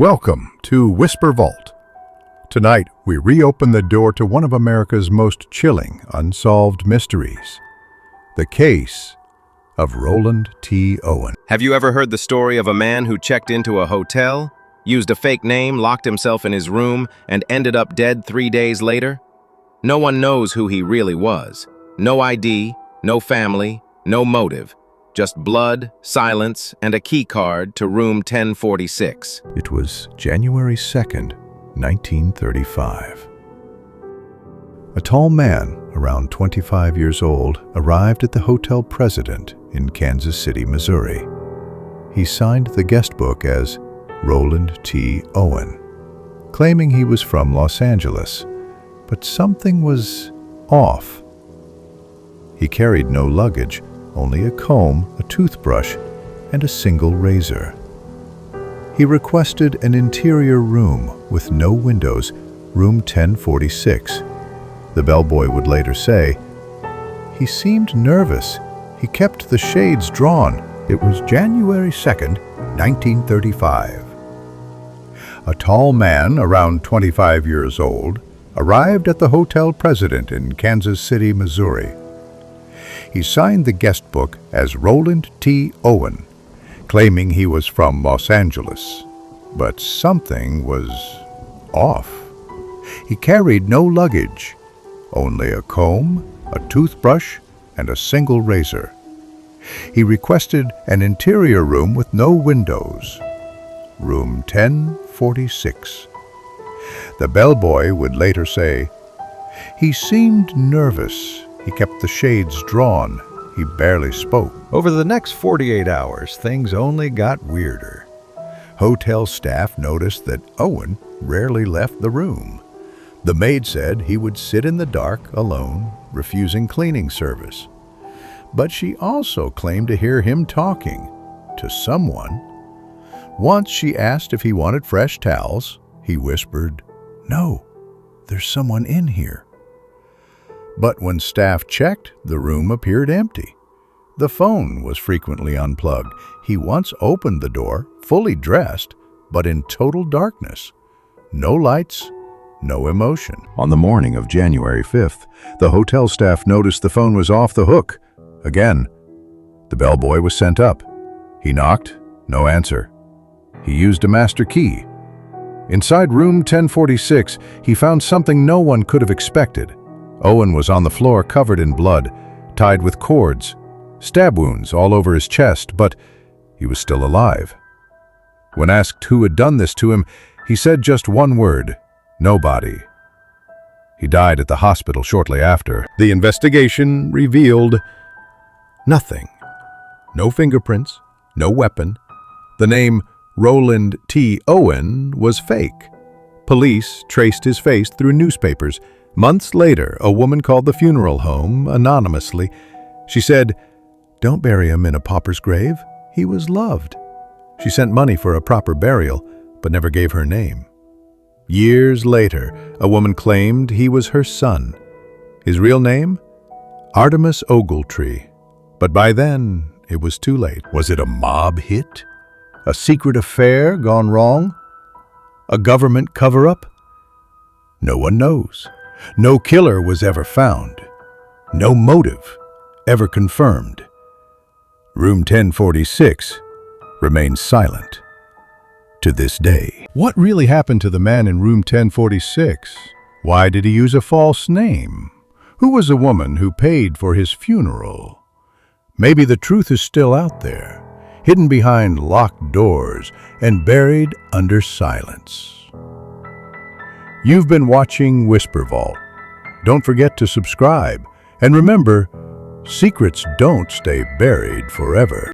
Welcome to Whisper Vault. Tonight, we reopen the door to one of America's most chilling unsolved mysteries, the case of Roland T. Owen. Have you ever heard the story of a man who checked into a hotel, used a fake name, locked himself in his room, and ended up dead 3 days later? No one knows who he really was. No ID, no family, no motive. Just blood, silence, and a key card to room 1046. It was January 2nd, 1935. A tall man, around 25 years old, arrived at the Hotel President in Kansas City, Missouri. He signed the guest book as Roland T. Owen, claiming he was from Los Angeles, but something was off. He carried no luggage, only a comb, a toothbrush, and a single razor. He requested an interior room with no windows, room 1046. The bellboy would later say, "He seemed nervous. He kept the shades drawn." It was January 2nd, 1935. A tall man, around 25 years old, arrived at the Hotel President in Kansas City, Missouri. He signed the guest book as Roland T. Owen, claiming he was from Los Angeles. But something was off. He carried no luggage, only a comb, a toothbrush, and a single razor. He requested an interior room with no windows, room 1046. The bellboy would later say, "He seemed nervous. He kept the shades drawn. He barely spoke." Over the next 48 hours, things only got weirder. Hotel staff noticed that Owen rarely left the room. The maid said he would sit in the dark alone, refusing cleaning service. But she also claimed to hear him talking to someone. Once she asked if he wanted fresh towels. He whispered, "No, there's someone in here." But when staff checked, the room appeared empty. The phone was frequently unplugged. He once opened the door, fully dressed, but in total darkness. No lights, no emotion. On the morning of January 5th, the hotel staff noticed the phone was off the hook. Again, the bellboy was sent up. He knocked, no answer. He used a master key. Inside room 1046, he found something no one could have expected. Owen was on the floor covered in blood, tied with cords, stab wounds all over his chest, but he was still alive. When asked who had done this to him, he said just one word: "Nobody." He died at the hospital shortly after. The investigation revealed nothing. No fingerprints, no weapon. The name Roland T. Owen was fake. Police traced his face through newspapers. Months later, a woman called the funeral home anonymously. She said, "Don't bury him in a pauper's grave. He was loved." She sent money for a proper burial, but never gave her name. Years later, a woman claimed he was her son. His real name? Artemis Ogletree. But by then, it was too late. Was it a mob hit? A secret affair gone wrong? A government cover-up? No one knows. No killer was ever found. No motive ever confirmed. Room 1046 remains silent to this day. What really happened to the man in room 1046? Why did he use a false name? Who was the woman who paid for his funeral? Maybe the truth is still out there, hidden behind locked doors and buried under silence. You've been watching Whisper Vault. Don't forget to subscribe, and remember, secrets don't stay buried forever.